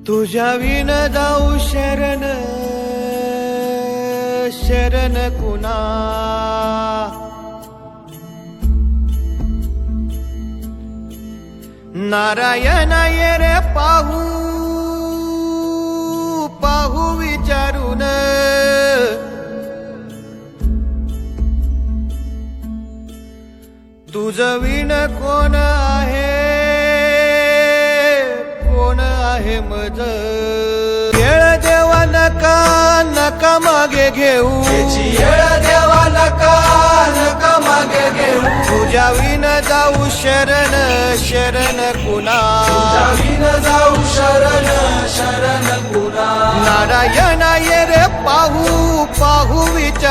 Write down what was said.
तुझ्या विन जाऊ शरण शरण कुणा नारायण ये रे पाहू पाहू विचारून तुझ विण कोण आहे कोण आहे मज येळ देवा नका नका मागे घेऊ येळ देवा नका नका मागे घेऊ तुझ्या विण जाऊ शरण शरण कुणा विन जाऊ शरण शरण कुणा नारायण ये रे पाहू पाहू विचार